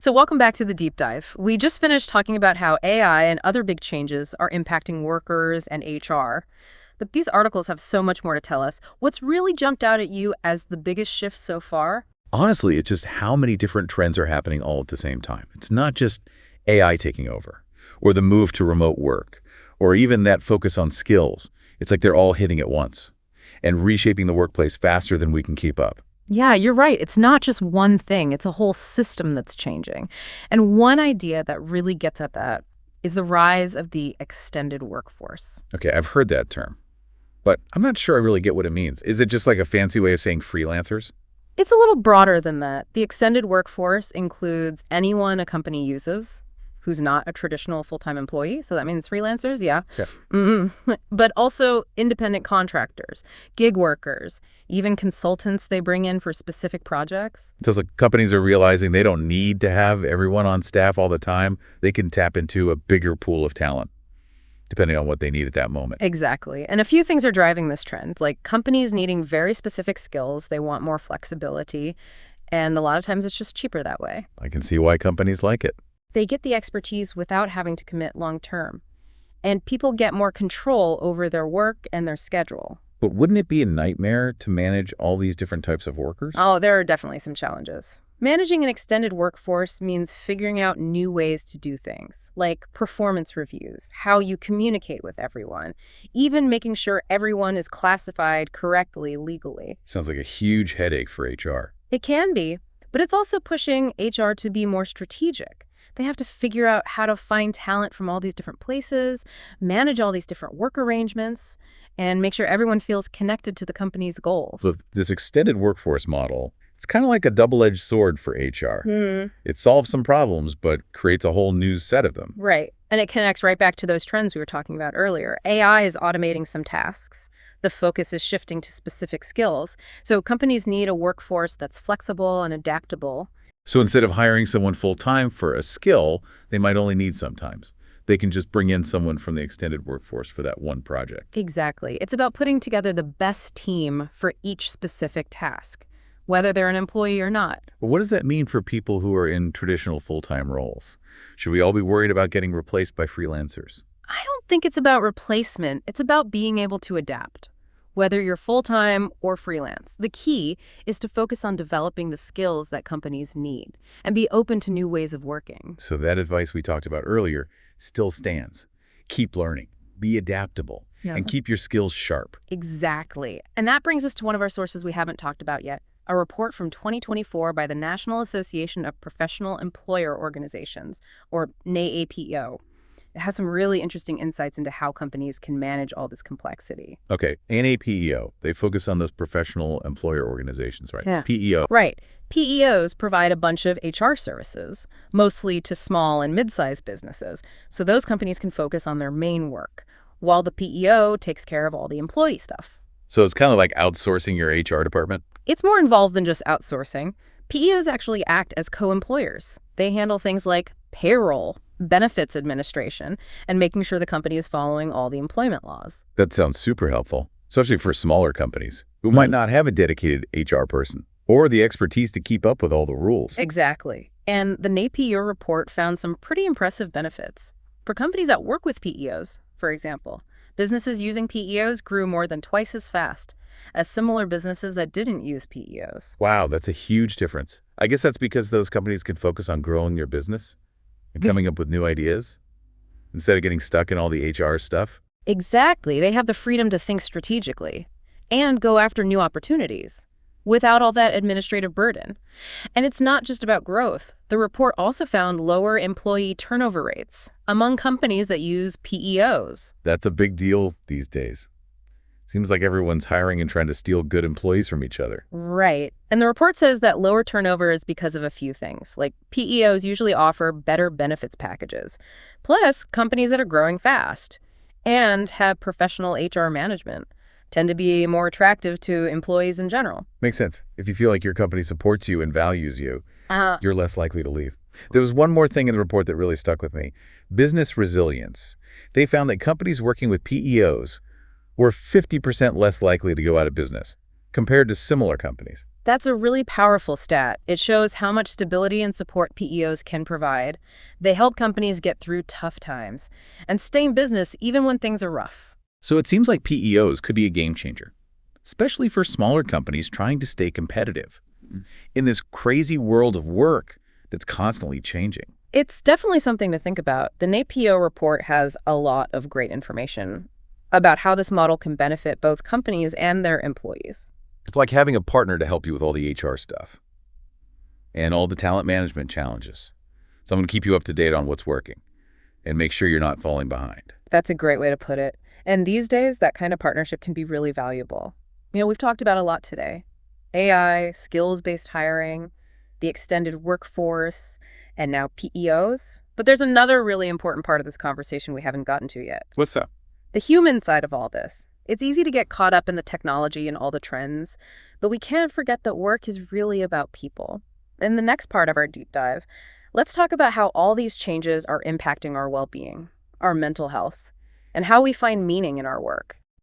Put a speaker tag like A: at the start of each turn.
A: So welcome back to the deep dive. We just finished talking about how AI and other big changes are impacting workers and HR. But these articles have so much more to tell us. What's really jumped out at you as the biggest shift so far?
B: Honestly, it's just how many different trends are happening all at the same time. It's not just AI taking over, or the move to remote work, or even that focus on skills. It's like they're all hitting at once and reshaping the workplace faster than we can keep up.
A: Yeah, you're right. It's not just one thing. It's a whole system that's changing. And one idea that really gets at that is the rise of the extended workforce.
B: Okay, I've heard that term, but I'm not sure I really get what it means. Is it just like a fancy way of saying freelancers?
A: It's a little broader than that. The extended workforce includes anyone a company uses who's not a traditional full-time employee. So that means freelancers, yeah.
B: Yeah.
A: But also independent contractors, gig workers, even consultants they bring in for specific projects.
B: So it's like companies are realizing they don't need to have everyone on staff all the time. They can tap into a bigger pool of talent, depending on what they need at that moment.
A: Exactly. And a few things are driving this trend, like companies needing very specific skills. They want more flexibility. And a lot of times it's just cheaper that way.
B: I can see why companies like it.
A: They get the expertise without having to commit long term. And people get more control over their work and their schedule.
B: But wouldn't it be a nightmare to manage all these different types of workers?
A: Oh, there are definitely some challenges. Managing an extended workforce means figuring out new ways to do things, like performance reviews, how you communicate with everyone, even making sure everyone is classified correctly legally.
B: Sounds like a huge headache for HR.
A: It can be, but it's also pushing HR to be more strategic. They have to figure out how to find talent from all these different places, manage all these different work arrangements, and make sure everyone feels connected to the company's goals.
B: So this extended workforce model, it's kind of like a double-edged sword for HR. It solves some problems, but creates a whole new set of them.
A: Right. And it connects right back to those trends we were talking about earlier. AI is automating some tasks. The focus is shifting to specific skills. So companies need a workforce that's flexible and adaptable.
B: So instead of hiring someone full-time for a skill, they might only need sometimes. They can just bring in someone from the extended workforce for that one project.
A: Exactly. It's about putting together the best team for each specific task, whether they're an employee or not.
B: But what does that mean for people who are in traditional full-time roles? Should we all be worried about getting replaced by freelancers?
A: I don't think it's about replacement. It's about being able to adapt. Whether you're full-time or freelance, the key is to focus on developing the skills that companies need and be open to new ways of working.
B: So that advice we talked about earlier still stands. Keep learning, be adaptable, and keep your skills sharp.
A: Exactly. And that brings us to one of our sources we haven't talked about yet, a report from 2024 by the National Association of Professional Employer Organizations, or NAAPEO. It has some really interesting insights into how companies can manage all this complexity.
B: Okay, NAPEO, they focus on those professional employer organizations, right?
A: Yeah.
B: PEO.
A: Right. PEOs provide a bunch of HR services, mostly to small and mid-sized businesses, so those companies can focus on their main work, while the PEO takes care of all the employee stuff.
B: So it's kind of like outsourcing your HR department?
A: It's more involved than just outsourcing. PEOs actually act as co-employers. They handle things like payroll, benefits administration, and making sure the company is following all the employment laws.
B: That sounds super helpful, especially for smaller companies who might not have a dedicated HR person or the expertise to keep up with all the rules.
A: Exactly. And the NAPEO report found some pretty impressive benefits. For companies that work with PEOs, for example, businesses using PEOs grew more than twice as fast as similar businesses that didn't use PEOs.
B: Wow, that's a huge difference. I guess that's because those companies can focus on growing their business and coming up with new ideas instead of getting stuck in all the HR stuff.
A: Exactly. They have the freedom to think strategically and go after new opportunities without all that administrative burden. And it's not just about growth. The report also found lower employee turnover rates among companies that use PEOs.
B: That's a big deal these days. Seems like everyone's hiring and trying to steal good employees from each other.
A: Right. And the report says that lower turnover is because of a few things, like PEOs usually offer better benefits packages, plus companies that are growing fast and have professional HR management tend to be more attractive to employees in general.
B: Makes sense. If you feel like your company supports you and values you, you're less likely to leave. There was one more thing in the report that really stuck with me. Business resilience. They found that companies working with PEOs were 50% less likely to go out of business compared to similar companies.
A: That's a really powerful stat. It shows how much stability and support PEOs can provide. They help companies get through tough times and stay in business even when things are rough.
B: So it seems like PEOs could be a game changer, especially for smaller companies trying to stay competitive in this crazy world of work that's constantly changing.
A: It's definitely something to think about. The NAPEO report has a lot of great information about how this model can benefit both companies and their employees.
B: It's like having a partner to help you with all the HR stuff and all the talent management challenges. Someone to keep you up to date on what's working and make sure you're not falling behind.
A: That's a great way to put it. And these days, that kind of partnership can be really valuable. We've talked about a lot today. AI, skills-based hiring, the extended workforce, and now PEOs. But there's another really important part of this conversation we haven't gotten to yet.
B: What's up?
A: The human side of all this. It's easy to get caught up in the technology and all the trends, but we can't forget that work is really about people. In the next part of our deep dive, let's talk about how all these changes are impacting our well-being, our mental health, and how we find meaning in our work.